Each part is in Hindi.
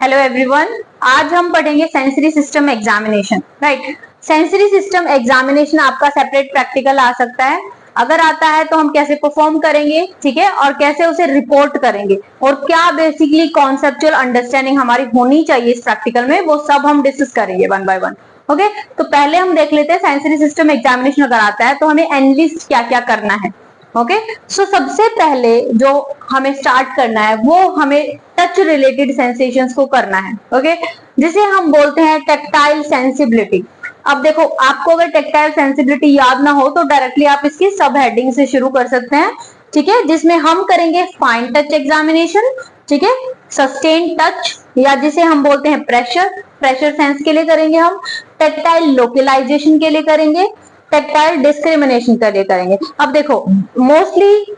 हेलो एवरीवन, आज हम पढ़ेंगे sensory system examination. Right, sensory system examination आपका सेपरेट प्रैक्टिकल आ सकता है। अगर आता है तो हम कैसे परफॉर्म करेंगे, ठीक है, और कैसे उसे रिपोर्ट करेंगे और क्या बेसिकली कॉन्सेप्चुअल अंडरस्टैंडिंग हमारी होनी चाहिए इस प्रैक्टिकल में, वो सब हम डिस्कस करेंगे वन बाय वन। ओके, तो पहले हम देख लेते हैं सेंसरी सिस्टम एग्जामिनेशन अगर आता है तो हमें एनालिस्ट क्या क्या करना है। ओके, सो सबसे पहले जो हमें स्टार्ट करना है वो हमें टच रिलेटेड सेंसेशंस को करना है। ओके, जिसे हम बोलते हैं टैक्टाइल सेंसिबिलिटी। अब देखो, आपको अगर टैक्टाइल सेंसिबिलिटी याद ना हो तो डायरेक्टली आप इसकी सब हेडिंग से शुरू कर सकते हैं, ठीक है, जिसमें हम करेंगे फाइन टच एग्जामिनेशन, ठीक है, सस्टेन टच या जिसे हम बोलते हैं प्रेशर सेंस के लिए करेंगे, हम टैक्टाइल लोकलाइजेशन के लिए करेंगे, टैक्टाइल डिस्क्रिमिनेशन के लिए करेंगे। अब देखो, मोस्टली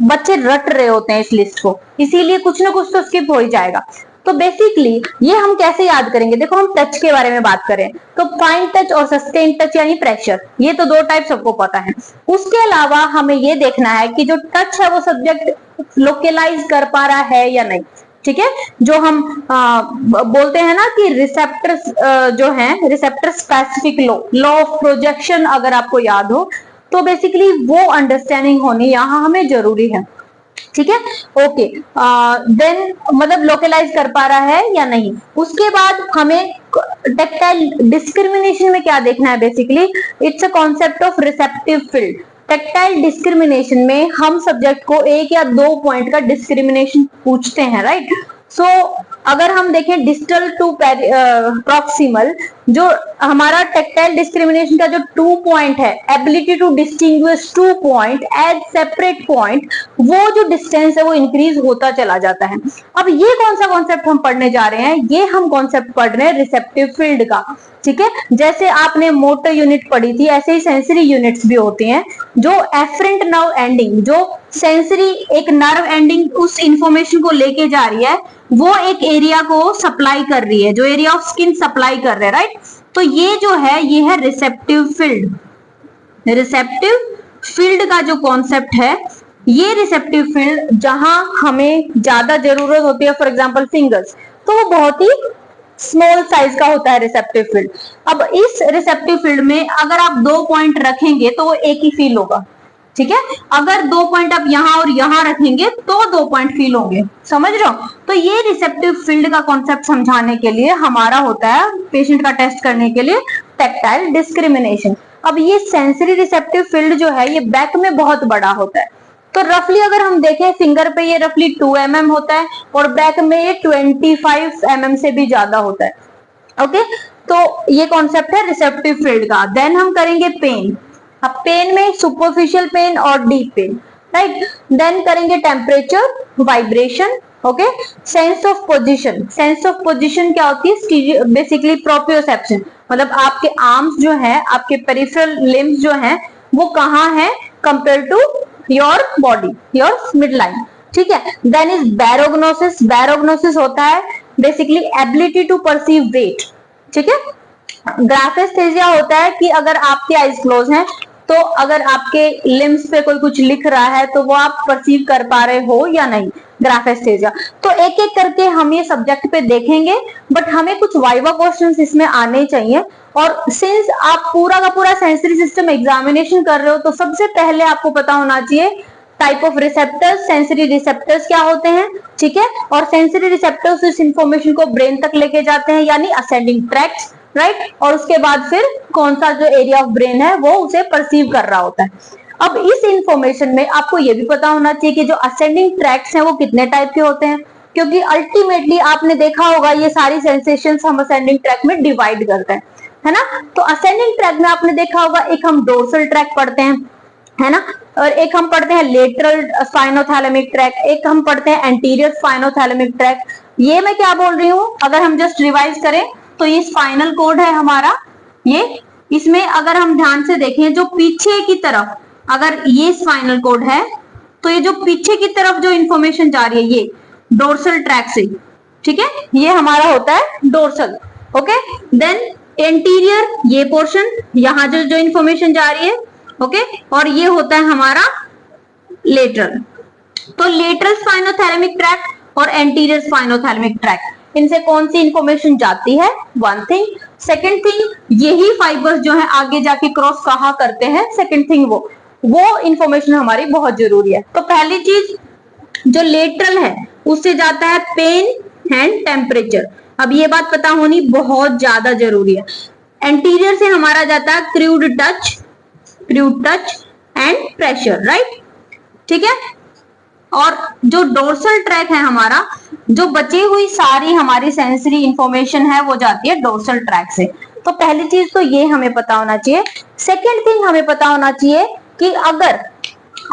बच्चे रट रहे होते हैं इस लिस्ट को, इसीलिए कुछ ना कुछ तो स्किप हो ही जाएगा। तो बेसिकली ये हम कैसे याद करेंगे, देखो हम टच के बारे में बात करें तो फाइन टच और सस्टेन टच यानी प्रेशर, ये तो दो टाइप सबको पता है। उसके अलावा हमें ये देखना है कि जो टच है वो सब्जेक्ट लोकलाइज कर पा रहा है या नहीं, ठीक है। जो हम बोलते हैं ना कि रिसेप्टर्स जो हैं, receptor specific law of projection अगर आपको याद हो तो बेसिकली वो अंडरस्टैंडिंग होनी यहाँ हमें जरूरी है, ठीक है। ओके, देन मतलब लोकलाइज कर पा रहा है या नहीं। उसके बाद हमें टैक्टाइल डिस्क्रिमिनेशन में क्या देखना है, basically it's a concept of receptive field. Tactile discrimination में हम सब्जेक्ट को एक या दो पॉइंट का डिस्क्रिमिनेशन पूछते हैं, राइट। सो अगर हम देखें डिस्टल टू प्रॉक्सिमल, जो हमारा टैक्टाइल डिस्क्रिमिनेशन का जो 2 पॉइंट है, ability to distinguish 2 point as separate point, वो जो डिस्टेंस है वो इंक्रीज होता चला जाता है। अब ये कौन सा कॉन्सेप्ट हम पढ़ने जा रहे हैं, ये हम कॉन्सेप्ट पढ़ रहे हैं रिसेप्टिव फील्ड का, ठीक है। जैसे आपने मोटर यूनिट पढ़ी थी, ऐसे ही सेंसरी यूनिट्स भी होती हैं जो एफरेंट नर्व एंडिंग, जो सेंसरी एक नर्व एंडिंग उस इंफॉर्मेशन को लेके जा रही है, वो एक एरिया को सप्लाई कर रही है, जो एरिया ऑफ स्किन सप्लाई कर रहे हैं, राइट। तो ये जो है ये है रिसेप्टिव फील्ड। रिसेप्टिव फील्ड का जो कॉन्सेप्ट है, ये रिसेप्टिव फील्ड जहां हमें ज्यादा जरूरत होती है, फॉर एग्जांपल फिंगर्स, तो वो बहुत ही स्मॉल साइज का होता है रिसेप्टिव फील्ड। अब इस रिसेप्टिव फील्ड में अगर आप 2 पॉइंट रखेंगे तो वो एक ही फील होगा, ठीक है। अगर 2 पॉइंट आप यहां और यहां रखेंगे तो 2 पॉइंट फील होंगे, समझ रहे हो। तो ये रिसेप्टिव फील्ड का कॉन्सेप्ट समझाने के लिए हमारा होता है पेशेंट का टेस्ट करने के लिए टैक्टाइल डिस्क्रिमिनेशन। अब ये सेंसरी रिसेप्टिव फील्ड जो है ये बैक में बहुत बड़ा होता है। तो रफली अगर हम देखें फिंगर पे ये रफली 2 mm होता है और बैक में ये 25 mm से भी ज्यादा होता है। ओके, तो ये कॉन्सेप्ट है रिसेप्टिव फील्ड का। देन हम करेंगे पेन। अब पेन में सुपरफिशियल पेन और डीप पेन, राइट। देन करेंगे temperature, vibration, okay, sense of position. Sense of position क्या होती है, बेसिकली प्रोप्रियोसेप्शन, मतलब आपके आर्म्स जो है, आपके पेरिफेरल लिम्स जो हैं वो कहाँ है compare to your body, your mid line, ठीक है। Then is barognosis. बैरोग्नोसिस होता है basically ability to perceive weight, ठीक है। ग्राफेस्थेसिया होता है कि अगर आपके आईज क्लोज हैं तो अगर आपके लिम्स पे कोई कुछ लिख रहा है तो वो आप परसीव कर पा रहे हो या नहीं, ग्राफेस्थेसिया। तो एक एक करके हम ये सब्जेक्ट पे देखेंगे, बट हमें कुछ वाइवा क्वेश्चंस इसमें आने चाहिए। और सिंस आप पूरा का पूरा सेंसरी सिस्टम एग्जामिनेशन कर रहे हो तो सबसे पहले आपको पता होना चाहिए type of receptors, sensory receptors क्या होते हैं, ठीक है। और सेंसरी रिसेप्टर्स इस इंफॉर्मेशन को ब्रेन तक लेके जाते हैं, यानी असेंडिंग ट्रैक्ट, राइट। और उसके बाद फिर कौन सा जो एरिया ऑफ ब्रेन है वो उसे परसीव कर रहा होता है। अब इस इंफॉर्मेशन में आपको ये भी पता होना चाहिए कि जो असेंडिंग ट्रैक्ट्स हैं वो कितने टाइप के होते हैं, क्योंकि अल्टीमेटली आपने देखा होगा ये सारी सेंसेशंस हम असेंडिंग ट्रैक में डिवाइड करते हैं, है ना। तो असेंडिंग ट्रैक में आपने देखा होगा एक हम डोर्सल ट्रैक पढ़ते हैं, है ना, और एक हम पढ़ते हैं लेटरल स्पाइनोथैलेमिक ट्रैक, एक हम पढ़ते हैं एंटीरियर स्पाइनोथैलेमिक ट्रैक। ये मैं क्या बोल रही हूँ, अगर हम जस्ट रिवाइज करें तो ये स्पाइनल कोड है हमारा, ये इसमें अगर हम ध्यान से देखें जो पीछे की तरफ, अगर ये स्पाइनल कोड है तो ये जो पीछे की तरफ जो इंफॉर्मेशन जा रही है ये डोर्सल ट्रैक से, ठीक है, ये हमारा होता है डोर्सल। ओके, देन एंटीरियर ये पोर्शन, यहां जो जो इंफॉर्मेशन जा रही है, ओके, और ये होता है हमारा लेटरल। तो लेटरल स्पाइनोथैलेमिक ट्रैक और एंटीरियर स्पाइनोथैलेमिक ट्रैक, इनसे कौन सी इंफॉर्मेशन जाती है, वन थिंग। सेकेंड थिंग, यही फाइबर्स जो है आगे जाके क्रॉस कहाँ करते हैं, सेकेंड थिंग वो इंफॉर्मेशन हमारी बहुत जरूरी है। तो पहली चीज जो लेटरल है उससे जाता है पेन एंड टेम्परेचर। अब ये बात पता होनी बहुत ज्यादा जरूरी है। एंटीरियर से हमारा जाता है crude touch and pressure, right, ठीक है। और जो डोर्सल ट्रैक है हमारा, जो बची हुई सारी हमारी सेंसरी इंफॉर्मेशन है वो जाती है डोर्सल ट्रैक से। तो पहली चीज तो ये हमें पता होना चाहिए। सेकेंड थिंग हमें पता होना चाहिए कि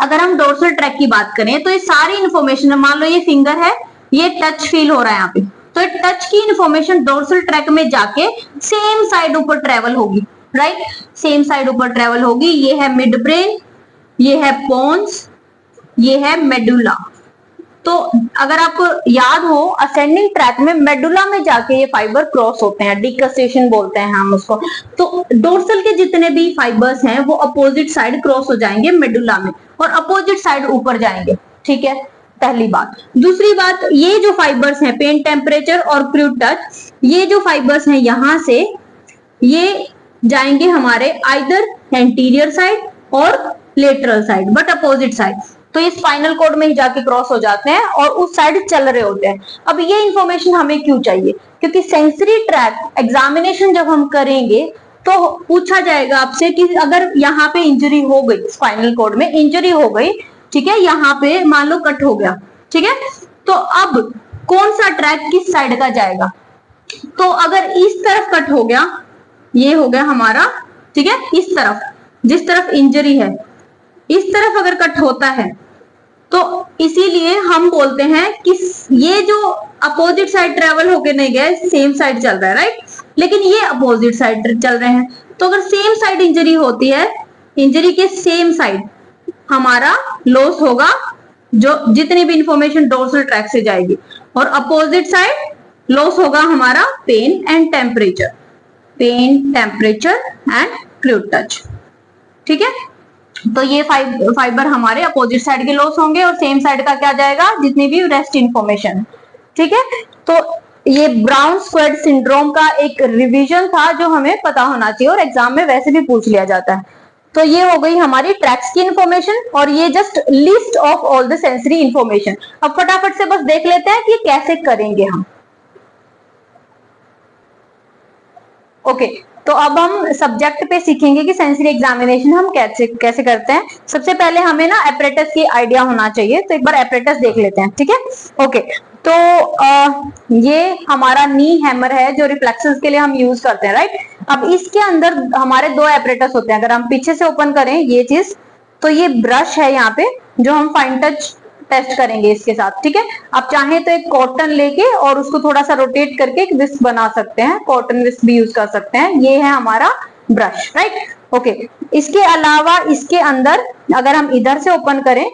अगर हम डोर्सल ट्रैक की बात करें तो ये सारी इंफॉर्मेशन, मान लो ये फिंगर है, ये टच फील हो रहा है यहाँ पे, तो टच की इंफॉर्मेशन डोर्सल ट्रैक में जाके सेम साइड ऊपर ट्रेवल होगी, राइट, सेम साइड ऊपर ट्रेवल होगी। ये है मिड ब्रेन, ये है पोन्स, ये है मेडुला। तो अगर आपको याद हो, असेंडिंग ट्रैक में मेडुला में जाके ये फाइबर क्रॉस होते हैं, डिकस्टेशन बोलते हैं हम उसको। तो डोर्सल के जितने भी फाइबर्स हैं वो अपोजिट साइड क्रॉस हो जाएंगे मेडुला में और अपोजिट साइड ऊपर जाएंगे, ठीक है, पहली बात। दूसरी बात, ये जो फाइबर्स हैं पेन, टेम्परेचर और क्रूड टच, ये जो फाइबर्स हैं यहां से ये जाएंगे हमारे आइदर एंटीरियर साइड और lateral side, but opposite side. तो ये स्पाइनल कॉर्ड में ही जाके क्रॉस हो जाते हैं और उस साइड चल रहे होते हैं। अब ये इंफॉर्मेशन हमें क्यों चाहिए, क्योंकि सेंसरी ट्रैक एग्जामिनेशन जब हम करेंगे तो पूछा जाएगा आपसे कि अगर यहाँ पे इंजरी हो गई, स्पाइनल कॉर्ड में इंजरी हो गई, ठीक है, यहाँ पे मान लो कट हो गया, ठीक है, तो अब कौन सा ट्रैक किस साइड का जाएगा। तो अगर इस तरफ कट हो गया, ये हो गया हमारा, ठीक है, इस तरफ जिस तरफ इंजरी है, इस तरफ अगर कट होता है तो इसीलिए हम बोलते हैं कि ये जो अपोजिट साइड ट्रेवल होके नहीं गया, सेम साइड चल रहा है, राइट, लेकिन ये अपोजिट साइड चल रहे हैं। तो अगर सेम साइड इंजरी होती है, इंजरी के सेम साइड हमारा लॉस होगा, जो जितनी भी इंफॉर्मेशन डोर्सल ट्रैक से जाएगी, और अपोजिट साइड लॉस होगा हमारा pain and temperature and crude touch, ठीक है। तो ये फाइबर हमारे अपोजिट साइड के लॉस होंगे और सेम साइड का क्या जाएगा, जितनी भी रेस्ट इंफॉर्मेशन, ठीक है। तो ये ब्राउन स्क्वाड सिंड्रोम का एक रिवीजन था जो हमें पता होना चाहिए और एग्जाम में वैसे भी पूछ लिया जाता है। तो ये हो गई हमारी ट्रैक्स की इंफॉर्मेशन और ये just list of all the sensory information. अब फटाफट से बस देख लेते हैं कि कैसे करेंगे हम। ओके, तो अब हम सब्जेक्ट पे सीखेंगे कि सेंसरी एग्जामिनेशन हम कैसे करते हैं। सबसे पहले हमें ना एपरेटस की आइडिया होना चाहिए, तो एक बार एपरेटस देख लेते हैं, ठीक है। ओके, तो ये हमारा नी हैमर है जो रिफ्लेक्सेस के लिए हम यूज करते हैं, राइट। अब इसके अंदर हमारे दो एपरेटस होते हैं। अगर हम पीछे से ओपन करें ये चीज, तो ये ब्रश है यहाँ पे जो हम फाइन टच टेस्ट करेंगे इसके साथ, ठीक है। आप चाहें तो एक कॉटन लेके और उसको थोड़ा सा रोटेट करके एक विस्क बना सकते हैं, कॉटन विस्क भी यूज कर सकते हैं। ये है हमारा ब्रश, राइट। ओके, इसके अलावा इसके अंदर अगर हम इधर से ओपन करें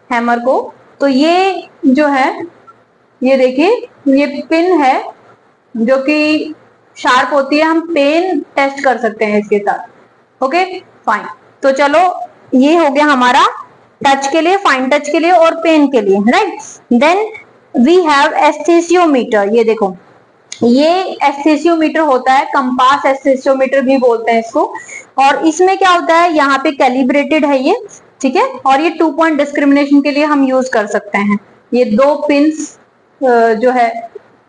हैमर को, तो ये जो है, ये देखिए, ये पिन है जो कि शार्प होती है, हम पेन टेस्ट कर सकते हैं इसके साथ। ओके फाइन, तो चलो ये हो गया हमारा टच के लिए, फाइन टच के लिए और पेन के लिए, right. Then we have aesthesiometer. ये देखो, ये एस्थेसियोमीटर होता है, कंपास एस्थेसियोमीटर भी बोलते हैं इसको। और इसमें क्या होता है, यहाँ पे कैलिब्रेटेड है ये, ठीक है, और ये 2 पॉइंट डिस्क्रिमिनेशन के लिए हम यूज कर सकते हैं। ये दो पिन्स जो है,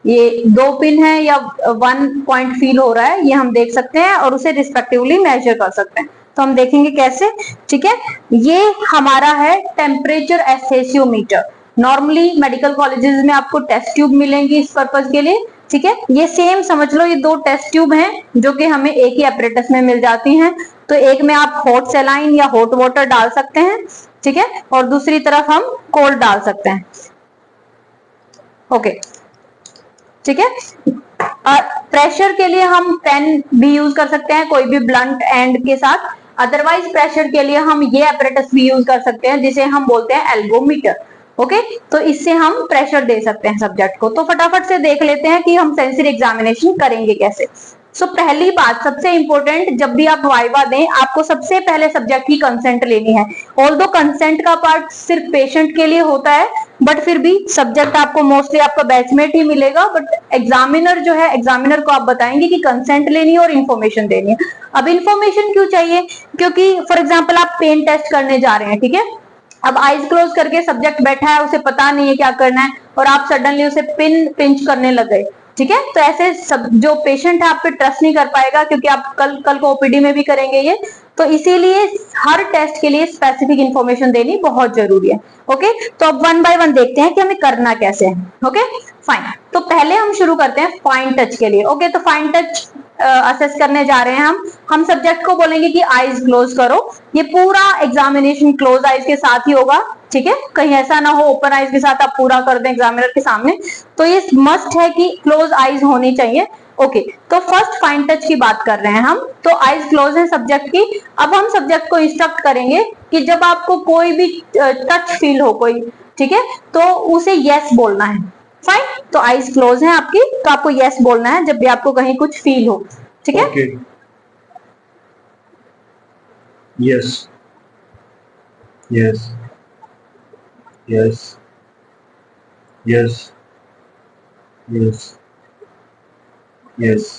ये 2 पिन है या 1 पॉइंट फील हो रहा है, ये हम देख सकते हैं और उसे रिस्पेक्टिवली मेजर कर सकते हैं। तो हम देखेंगे कैसे, ठीक है। ये हमारा है टेम्परेचर एस्थेसियोमीटर। नॉर्मली मेडिकल कॉलेजेस में आपको टेस्ट ट्यूब मिलेंगी इस पर्पज के लिए, ठीक है। ये सेम समझ लो, ये 2 टेस्ट ट्यूब हैं जो कि हमें एक ही एपरेटस में मिल जाती हैं। तो एक में आप हॉट सलाइन या हॉट वाटर डाल सकते हैं, ठीक है, और दूसरी तरफ हम कोल्ड डाल सकते हैं। ओके, ठीक है। प्रेशर के लिए हम पेन भी यूज कर सकते हैं, कोई भी ब्लंट एंड के साथ। अदरवाइज प्रेशर के लिए हम ये एपरेटस भी यूज कर सकते हैं जिसे हम बोलते हैं एल्गोमीटर। ओके, तो इससे हम प्रेशर दे सकते हैं सब्जेक्ट को। तो फटाफट से देख लेते हैं कि हम सेंसरी एग्जामिनेशन करेंगे कैसे। सो पहली बात सबसे इंपॉर्टेंट, जब भी आप वाइवा दें आपको सबसे पहले सब्जेक्ट की कंसेंट लेनी है। ऑल्दो कंसेंट का पार्ट सिर्फ पेशेंट के लिए होता है, बट फिर भी सब्जेक्ट आपको मोस्टली आपका बैचमेट ही मिलेगा, बट एग्जामिनर जो है, एग्जामिनर को आप बताएंगे कि कंसेंट लेनी है और इन्फॉर्मेशन देनी है। अब इन्फॉर्मेशन क्यों चाहिए? क्योंकि फॉर एग्जाम्पल आप पेन टेस्ट करने जा रहे हैं, ठीक है, अब आईज क्लोज करके सब्जेक्ट बैठा है, उसे पता नहीं है क्या करना है, और आप सडनली उसे पिंच करने लग गए, ठीक है, तो ऐसे सब जो पेशेंट है आप पे ट्रस्ट नहीं कर पाएगा, क्योंकि आप कल को ओपीडी में भी करेंगे ये, तो इसीलिए हर टेस्ट के लिए स्पेसिफिक इंफॉर्मेशन देनी बहुत जरूरी है। ओके, तो अब वन बाय वन देखते हैं कि हमें करना कैसे है। ओके फाइन, तो पहले हम शुरू करते हैं फाइन टच के लिए। ओके, तो फाइन टच असेस करने जा रहे हैं हम सब्जेक्ट को बोलेंगे कि आईज क्लोज करो, ये पूरा एग्जामिनेशन क्लोज आईज के साथ ही होगा, ठीक है, कहीं ऐसा ना हो ओपन आईज के साथ आप पूरा कर दें एग्जामिनर के सामने, तो ये मस्ट है कि क्लोज आईज होनी चाहिए। ओके, तो फर्स्ट फाइन टच की बात कर रहे हैं हम, तो आईज क्लोज है सब्जेक्ट की। अब हम सब्जेक्ट को इंस्ट्रक्ट करेंगे कि जब आपको कोई भी टच फील हो कोई, ठीक है, तो उसे यस बोलना है। फाइन, तो आईज क्लोज है आपकी, तो आपको यस बोलना है जब भी आपको कहीं कुछ फील हो, ठीक है। Okay. Yes. Yes. Yes. Yes. Yes. Yes.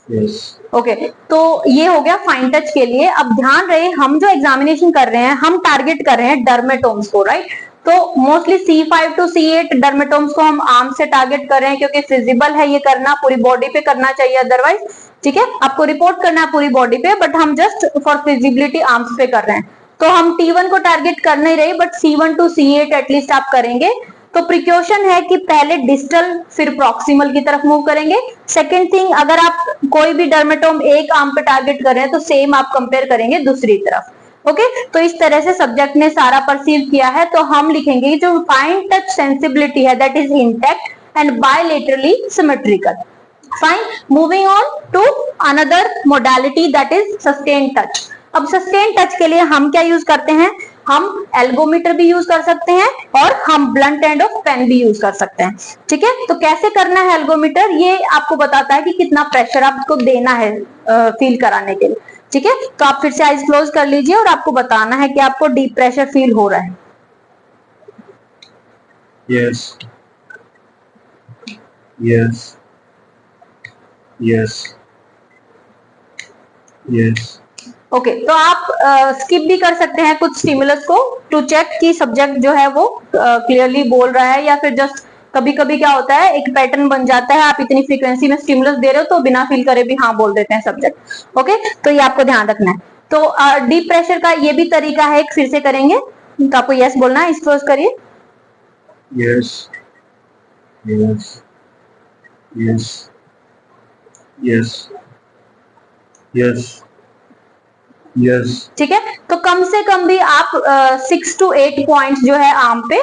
Yes. Okay, तो ये हो गया फाइन टच के लिए। अब ध्यान रहे हम जो एग्जामिनेशन कर रहे हैं हम टारगेट कर रहे हैं डर्मेटोम्स को, राइट, तो मोस्टली C5 to C8 डर्मेटोम्स को हम आर्म से टारगेट कर रहे हैं, क्योंकि फिजिबल है ये करना, पूरी बॉडी पे करना चाहिए अदरवाइज, ठीक है, आपको रिपोर्ट करना है पूरी बॉडी पे, बट हम जस्ट फॉर फिजिबिलिटी आर्म्स पे कर रहे हैं, तो हम T1 को टारगेट कर नहीं रहे, but C1 to C8 at least आप करेंगे। तो प्रिकॉशन है कि पहले डिस्टल फिर प्रॉक्सिमल की तरफ मूव करेंगे। सेकेंड थिंग, अगर आप कोई भी डर्मेटोम एक आर्म पे टारगेट कर रहे हैं तो सेम आप कंपेयर करेंगे दूसरी तरफ। ओके, तो इस तरह से सब्जेक्ट ने सारा परसीव किया है, तो हम लिखेंगे जो फाइन टच सेंसिबिलिटी है that is intact and bilaterally symmetrical. Fine, moving on to another modality that is sustain touch. अब सस्टेन टच के लिए हम क्या यूज करते हैं, हम एल्गोमीटर भी यूज कर सकते हैं और हम ब्लंट एंड ऑफ पेन भी यूज कर सकते हैं, ठीक है। तो कैसे करना है एल्गोमीटर, ये आपको बताता है कि कितना प्रेशर आपको देना है फील कराने के लिए, ठीक है। तो आप फिर से आइज क्लोज कर लीजिए और आपको बताना है कि आपको डीप प्रेशर फील हो रहा है। Yes. Yes. Yes. Yes. Okay, तो आप स्किप भी कर सकते हैं कुछ स्टिमुलस को टू चेक कि सब्जेक्ट जो है वो क्लियरली बोल रहा है, या फिर जस्ट कभी कभी क्या होता है एक पैटर्न बन जाता है, आप इतनी फ्रीक्वेंसी में स्टिमुलस दे रहे हो तो बिना फील करे भी हाँ बोल देते हैं सब्जेक्ट। ओके, तो ये आपको ध्यान रखना है। तो डीप प्रेशर का ये भी तरीका है, एक फिर से करेंगे, तो आपको यस बोलना है, एक्सपोज करिए। Yes. Yes. Yes. Yes. Yes. Yes. ठीक है, तो कम से कम भी आप 6 to 8 पॉइंट्स जो है आर्म पे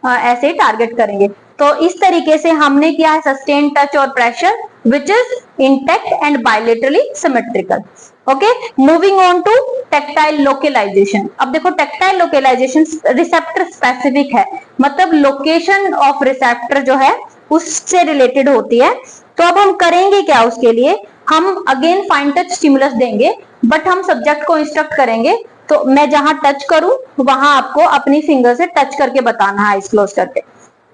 ऐसे टारगेट करेंगे। तो इस तरीके से हमने किया है सस्टेन टच और pressure which is intact and bilaterally symmetrical. Okay, moving on to tactile localization. अब देखो टेक्टाइल लोकेलाइजेशन रिसेप्टर स्पेसिफिक है, मतलब लोकेशन ऑफ रिसेप्टर जो है उससे रिलेटेड होती है। तो अब हम करेंगे क्या उसके लिए, हम अगेन फाइन टच स्टिमुलस देंगे, बट हम सब्जेक्ट को इंस्ट्रक्ट करेंगे, तो मैं जहां टच करूं वहां आपको अपनी फिंगर से टच करके बताना है आइज क्लोज करके,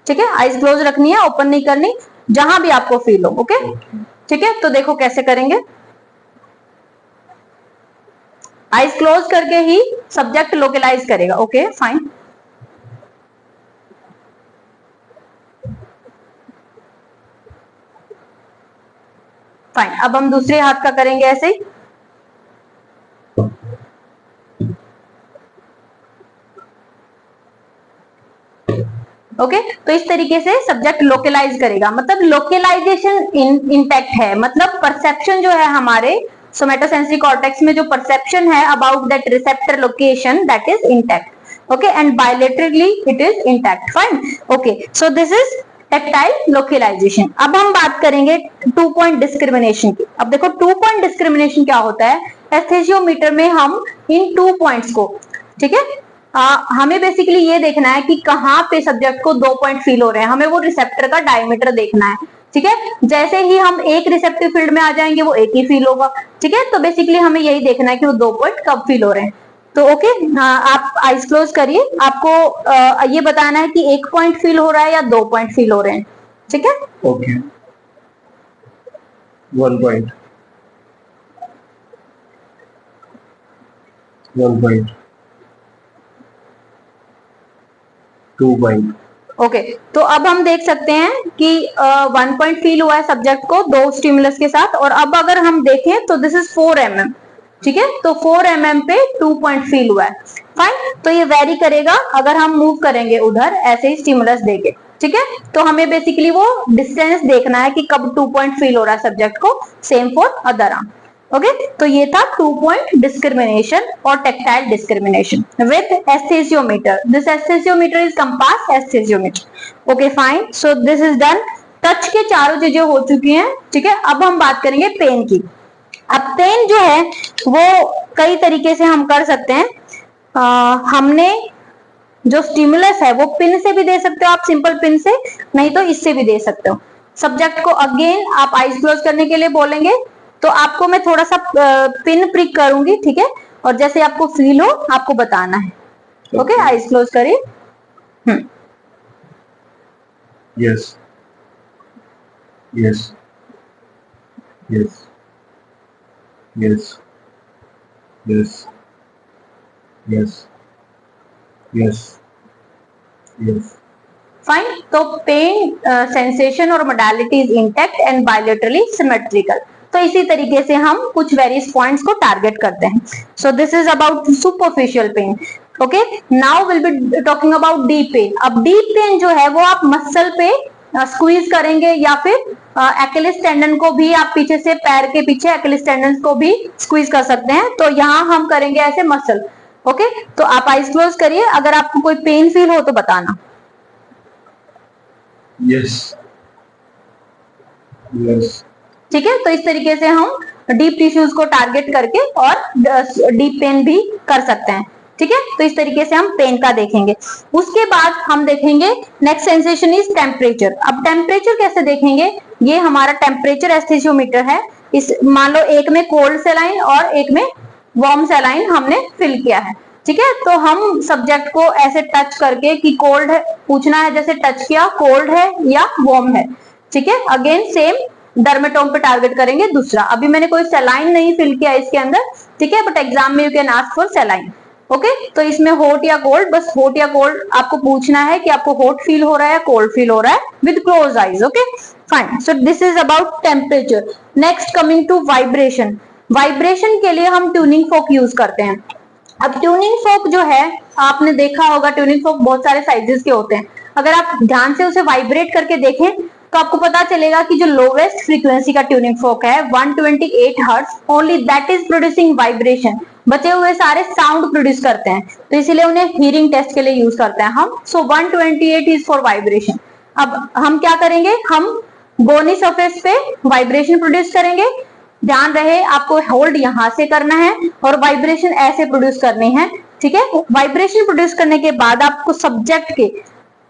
ठीक है, आइज क्लोज रखनी है, ओपन नहीं करनी, जहां भी आपको फील हो। ओके, ठीक है, तो देखो कैसे करेंगे, आइज क्लोज करके ही सब्जेक्ट लोकलाइज करेगा। ओके फाइन, फाइन, अब हम दूसरे हाथ का करेंगे ऐसे ही। ओके, तो इस तरीके से सब्जेक्ट लोकलाइज करेगा, मतलब लोकलाइजेशन इंटैक्ट है, मतलब परसेप्शन जो है हमारे सोमैटोसेंसरी कॉर्टेक्स में जो परसेप्शन है about that receptor location that is intact. Okay, and bilaterally it is intact. Fine, okay, so this is tactile localization. अब हम बात करेंगे 2 पॉइंट डिस्क्रिमिनेशन की। अब देखो 2 पॉइंट डिस्क्रिमिनेशन क्या होता है, एस्थेसियोमीटर में हम इन 2 पॉइंट्स को, ठीक है, हमें बेसिकली ये देखना है कि कहाँ पे सब्जेक्ट को 2 पॉइंट फील हो रहे हैं, हमें वो रिसेप्टर का डायमीटर देखना है। ठीक है। जैसे ही हम एक रिसेप्टिव फील्ड में आ जाएंगे वो एक ही फील होगा, ठीक है। तो बेसिकली हमें यही देखना है कि वो 2 पॉइंट कब फील हो रहे हैं। तो ओके, आप आइज क्लोज करिए, आपको ये बताना है कि 1 पॉइंट फील हो रहा है या 2 पॉइंट फील हो रहे हैं, ठीक है। Okay, 1 point, 1 point, 2 point. Okay, तो अब हम देख सकते हैं कि 1 पॉइंट फील हुआ है सब्जेक्ट को 2 स्टिमुलस के साथ। और अब अगर हम देखें तो दिस इज 4 mm, ठीक है। तो 4 mm पे 2 पॉइंट फील हुआ है, फाइन। तो ये वेरी करेगा अगर हम मूव करेंगे उधर ऐसे ही स्टिमुलस देके, ठीक है। तो हमें बेसिकली वो डिस्टेंस देखना है कि कब 2 पॉइंट फील हो रहा है सब्जेक्ट को, same for other arm. Okay, तो ये था 2 पॉइंट डिस्क्रिमिनेशन और tactile discrimination with aesthesiometer. This aesthesiometer is compass aesthesiometer. Okay fine, so this is done. Touch के चारों चीजें हो चुकी हैं, ठीक है। अब हम बात करेंगे पेन की। अब पेन जो है वो कई तरीके से हम कर सकते हैं। हमने जो स्टिमुलस है वो पिन से भी दे सकते हो आप, सिंपल पिन से, नहीं तो इससे भी दे सकते हो। सब्जेक्ट को अगेन आप आईज क्लोज करने के लिए बोलेंगे, तो आपको मैं थोड़ा सा पिन प्रिक करूंगी, ठीक है। और जैसे आपको फील हो आपको बताना है। ओके, आईज क्लोज करिए। Yes, yes, yes, yes, yes, yes, yes, yes. Fine, तो पेन सेंसेशन और modality is intact and bilaterally symmetrical. तो इसी तरीके से हम कुछ वेरियस पॉइंट्स को टारगेट करते हैं। So this is about superficial pain. Okay, now will be talking about deep pain. अब डीप पेन जो है वो आप मसल पे स्क्वीज करेंगे या फिर एक्लिस टेंडन को भी आप पीछे से, पैर के पीछे एक्लिस टेंडन को भी स्क्वीज कर सकते हैं। तो यहाँ हम करेंगे ऐसे मसल। ओके, तो आप आईज क्लोज करिए, अगर आपको कोई पेन फील हो तो बताना। Yes, yes. ठीक है, तो इस तरीके से हम डीप टिश्यूज को टारगेट करके और डीप पेन भी कर सकते हैं, ठीक है। तो इस तरीके से हम पेन का देखेंगे। उसके बाद हम देखेंगे नेक्स्ट सेंसेशन इज टेम्परेचर। अब टेम्परेचर कैसे देखेंगे, ये हमारा टेम्परेचर एस्थेसियोमीटर है। इस मान लो एक में कोल्ड सेलाइन और एक में वार्म सेलाइन हमने फिल किया है, ठीक है। तो हम सब्जेक्ट को ऐसे टच करके कि कोल्ड है पूछना है, जैसे टच किया कोल्ड है या वार्म है, ठीक है। अगेन सेम डर्मेटोम पे टारगेट करेंगे। दूसरा, अभी मैंने कोई सेलाइन नहीं फिल किया इसके अंदर, ठीक है, बट एग्जाम में you can ask for सेलाइन। Okay, तो इसमें हॉट या कोल्ड, बस हॉट या कोल्ड आपको पूछना है कि आपको हॉट फील हो रहा है या कोल्ड फील हो रहा है with close eyes. Okay fine, so this is about temperature. Next coming to vibration. Vibration के लिए हम ट्यूनिंग फोक यूज करते हैं। अब ट्यूनिंग फोक जो है आपने देखा होगा, ट्यूनिंग फोक बहुत सारे साइजेस के होते हैं। अगर आप ध्यान से उसे वाइब्रेट करके देखें तो आपको पता चलेगा कि जो लोवेस्ट फ्रीक्वेंसी का ट्यूनिंग फोक है 128 hertz, only that is producing vibration. बचे हुए सारे साउंड प्रोड्यूस करते हैं, तो इसीलिए उन्हें हीयरिंग टेस्ट के लिए यूज करते हैं हम। सो 128 इज फॉर वाइब्रेशन। अब हम क्या करेंगे, हम बोनी सरफेस पे वाइब्रेशन प्रोड्यूस करेंगे। ध्यान रहे आपको होल्ड यहां से करना है और वाइब्रेशन ऐसे प्रोड्यूस करनी है, ठीक है। वाइब्रेशन प्रोड्यूस करने के बाद आपको सब्जेक्ट के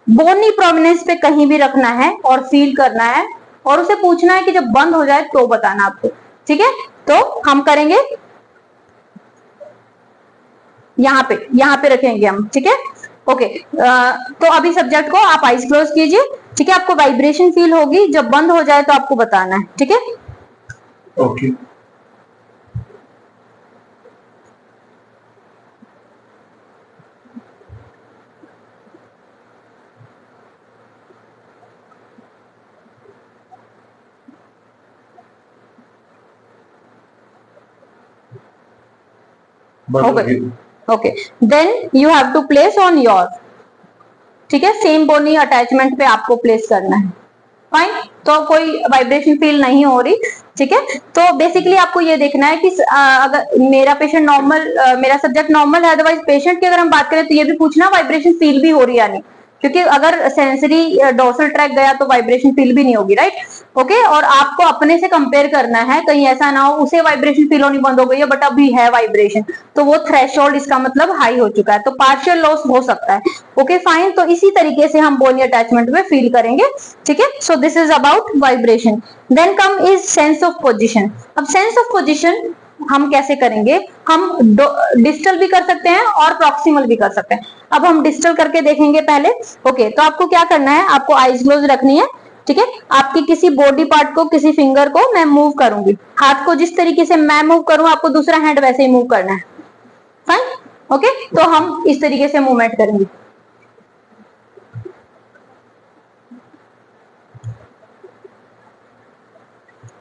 बोनी प्रोमिनेंस पे कहीं भी रखना है और फील करना है और उसे पूछना है कि जब बंद हो जाए तो बताना आपको, ठीक है। तो हम करेंगे यहाँ पे रखेंगे हम, ठीक है। ओके, तो अभी सब्जेक्ट को आप आईज क्लोज कीजिए, ठीक है। आपको वाइब्रेशन फील होगी, जब बंद हो जाए तो आपको बताना है, ठीक है। Okay, okay, then you have to place on your, ठीक है। सेम बोनी अटैचमेंट पे आपको प्लेस करना है, फाइन। तो कोई वाइब्रेशन फील नहीं हो रही, ठीक है। तो बेसिकली आपको ये देखना है कि अगर मेरा पेशेंट नॉर्मल, मेरा सब्जेक्ट नॉर्मल है, अदरवाइज पेशेंट की अगर हम बात करें तो ये भी पूछना वाइब्रेशन फील भी हो रही है या नहीं, क्योंकि अगर सेंसरी डोर्सल ट्रैक गया तो वाइब्रेशन फील भी नहीं होगी, राइट? ओके, और आपको अपने से कंपेयर करना है, कहीं ऐसा ना हो उसे वाइब्रेशन फील होनी बंद हो गई है बट अभी है वाइब्रेशन, तो वो थ्रेशोल्ड इसका मतलब हाई हो चुका है, तो पार्शियल लॉस हो सकता है। ओके फाइन, तो इसी तरीके से हम बोनी अटैचमेंट में फील करेंगे, ठीक है? So this is about vibration. Then come is sense of position. अब सेंस ऑफ पोजिशन हम कैसे करेंगे? हम डिस्टल भी कर सकते हैं और प्रॉक्सिमल भी कर सकते हैं। अब हम डिस्टल करके देखेंगे पहले। ओके, तो आपको क्या करना है, आपको आईज क्लोज रखनी है, ठीक है? आपकी किसी बॉडी पार्ट को, किसी फिंगर को मैं मूव करूंगी, हाथ को जिस तरीके से मैं मूव करूं आपको दूसरा हैंड वैसे ही मूव करना है। फाइन, ओके, तो हम इस तरीके से मूवमेंट करेंगे,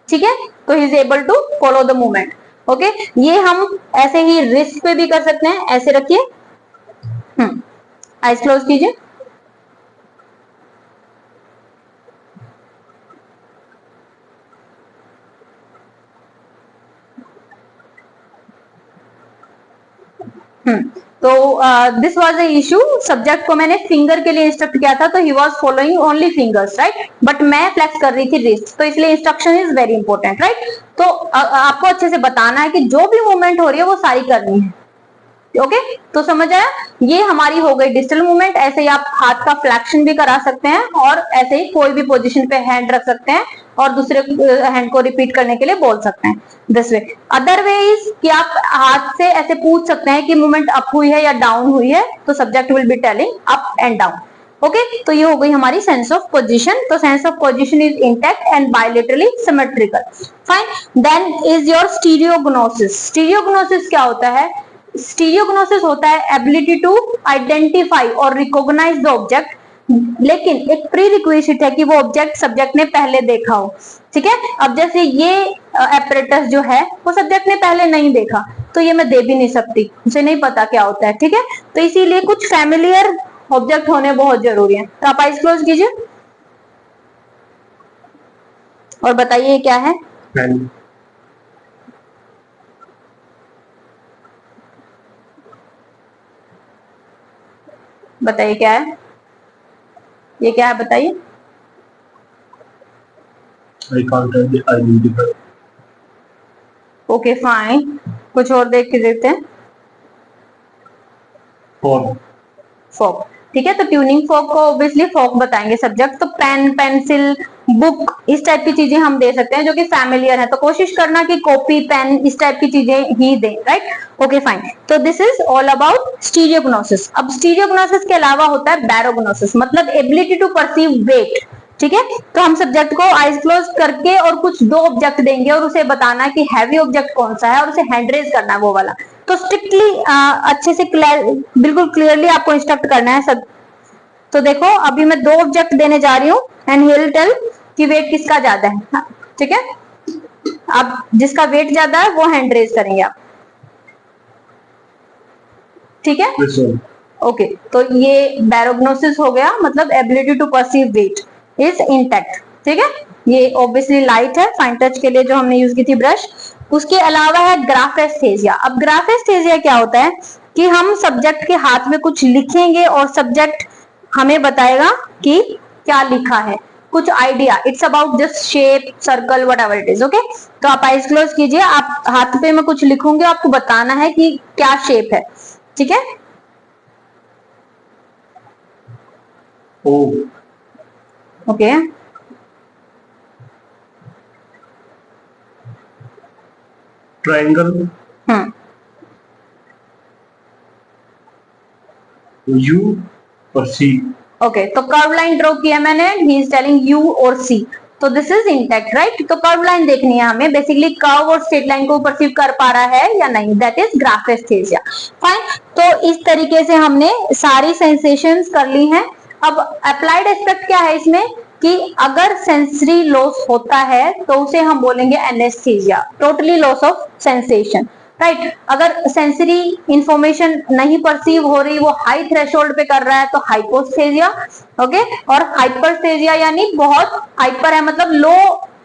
ठीक है? तो he is able to follow the movement. Okay, ये हम ऐसे ही रिस्ट पे भी कर सकते हैं, ऐसे रखिए, आइज क्लोज कीजिए, तो this was the issue. Subject को मैंने फिंगर के लिए इंस्ट्रक्ट किया था, तो he was following only fingers, right? But मैं फ्लेक्स कर रही थी रिस्ट, तो इसलिए instruction is very important, right? तो आपको अच्छे से बताना है कि जो भी मूवमेंट हो रही है वो सारी करनी है। ओके, तो समझ आया? ये हमारी हो गई डिस्टल मूवमेंट। ऐसे ही आप हाथ का फ्लेक्शन भी करा सकते हैं और ऐसे ही कोई भी पोजीशन पे हैंड रख सकते हैं और दूसरे हैंड को रिपीट करने के लिए बोल सकते हैं, this way. Other way is कि आप हाथ से ऐसे पूछ सकते हैं कि मूवमेंट अप हुई है या डाउन हुई है, तो subject will be telling up and down. Okay, तो ये हो गई हमारी सेंस ऑफ पोजीशन। तो sense of position is intact and bilaterally symmetrical. Fine, then is your stereognosis. Stereognosis क्या होता है? स्टीरियोग्नोसिस होता है एबिलिटी टू आइडेंटिफाई और रिकॉग्नाइज द ऑब्जेक्ट, लेकिन एक प्री रिक्विजिट है कि वो ऑब्जेक्ट सब्जेक्ट ने पहले देखा हो, ठीक है? अब जैसे ये एपरेटस जो है वो सब्जेक्ट ने पहले नहीं देखा, तो ये मैं दे भी नहीं सकती, मुझे नहीं पता क्या होता है, ठीक है? तो इसीलिए कुछ फैमिलियर ऑब्जेक्ट होने बहुत जरूरी है। तो आप आइज क्लोज कीजिए और बताइए क्या है। बताइए क्या है, ये क्या है बताइए। I can't identify. Okay fine, कुछ और देख के देखते हैं। फॉक, ठीक है? तो ट्यूनिंग फॉक को ऑब्वियसली फॉक बताएंगे सब्जेक्ट। तो पेन, पेंसिल, बुक, इस टाइप की चीजें हम दे सकते हैं जो कि फैमिलियर है, तो कोशिश करना कि कॉपी, पेन, इस टाइप की चीजें ही दें, राइट? ओके फाइन, तो दिस इज ऑल अबाउट स्टीरियोग्नोसिस। अब स्टीरियोग्नोसिस के अलावा होता है बैरोग्नोसिस, मतलब एबिलिटी टू परसीव वेट, ठीक है? तो हम सब्जेक्ट को आइज क्लोज करके और कुछ दो ऑब्जेक्ट देंगे और उसे बताना है कि हैवी ऑब्जेक्ट कौन सा है और उसे हैंड रेज करना है वो वाला। तो स्ट्रिक्टली अच्छे से बिल्कुल क्लियरली आपको इंस्ट्रक्ट करना है सब। तो देखो अभी मैं दो ऑब्जेक्ट देने जा रही हूँ एंड ही विल टेल कि वेट किसका ज्यादा है, ठीक है? अब जिसका वेट ज्यादा है वो हैंड रेज करेंगे आप, ठीक है? ओके, तो ये बैरोग्नोसिस हो गया, मतलब ability to perceive weight is intact, ठीक है? ये ऑब्वियसली लाइट है, फाइन टच के लिए जो हमने यूज की थी ब्रश। उसके अलावा है ग्राफेस्थेसिया। अब ग्राफेस्थेसिया क्या होता है कि हम सब्जेक्ट के हाथ में कुछ लिखेंगे और सब्जेक्ट हमें बताएगा कि क्या लिखा है, कुछ idea, it's about just shape, circle, whatever it is. Okay, तो आप आइज क्लोज कीजिए, आप हाथ पे मैं कुछ लिखूंगी, आपको बताना है कि क्या शेप है, ठीक है? ओके, ट्रायंगल, यू और सी। ओके, तो कर्व लाइन ड्रॉ किया मैंने, ही इज टेलिंग यू और सी, तो दिस इज इंटैक्ट, राइट? तो कर्व लाइन देखनी है हमें, बेसिकली कर्व और स्ट्रेट लाइन को परसीव कर पा रहा है या नहीं, दैट इज ग्राफेस्थेसिया। फाइन, तो इस तरीके से हमने सारी सेंसेशंस कर ली हैं। अब अप्लाइड एस्पेक्ट क्या है इसमें कि अगर सेंसरी लॉस होता है तो उसे हम बोलेंगे anaesthesia, totally loss of sensation, right? अगर सेंसरी इंफॉर्मेशन नहीं परसीव हो रही, वो हाई थ्रेशोल्ड पे कर रहा है, तो हाइपोस्थेसिया। ओके, और हाइपरस्थेसिया यानी बहुत हाइपर है, मतलब लो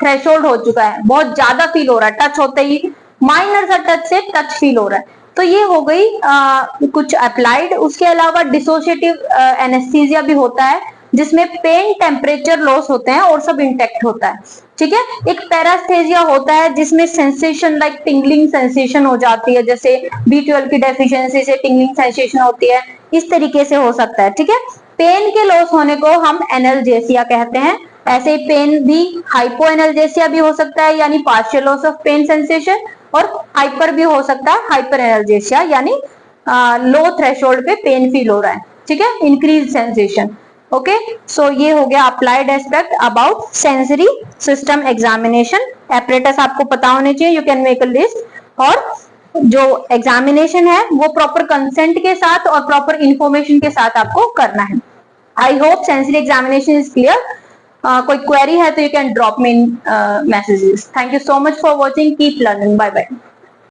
थ्रेशोल्ड हो चुका है, बहुत ज्यादा फील हो रहा है, टच होते ही माइनर सा टच से टच फील हो रहा है, तो ये हो गई कुछ अप्लाइड। उसके अलावा डिसोशिएटिव एनेस्थीसिया भी होता है, जिसमें पेन, टेम्परेचर लॉस होते हैं और सब इंटेक्ट होता है, ठीक है। एक पैरास्थेसिया होता है जिसमें सेंसेशन लाइक टिंगलिंग सेंसेशन हो जाती है, जैसे B12 की डेफिशिएंसी से टिंगलिंग सेंसेशन होती है, इस तरीके से हो सकता है, ठीक है। पेन के लॉस होने को हम एनाल्जेसिया कहते हैं। ऐसे ही पेन भी हाइपो एनाल्जेसिया भी हो सकता है, यानी partial loss of pain sensation, और हाइपर भी हो सकता है, हाइपर एनाल्जेसिया, यानी लो थ्रेशोल्ड पे पेन फील हो रहा है, ठीक है, इंक्रीज सेंसेशन। ओके, सो ये हो गया applied aspect about sensory system examination. Apparatus आपको पता होने चाहिए, you can make a list. और जो एग्जामिनेशन है वो प्रॉपर कंसेंट के साथ और प्रॉपर इंफॉर्मेशन के साथ आपको करना है। I hope sensory examination is clear. कोई क्वेरी है तो you can drop me in messages. Thank you so much for watching, keep learning, bye bye.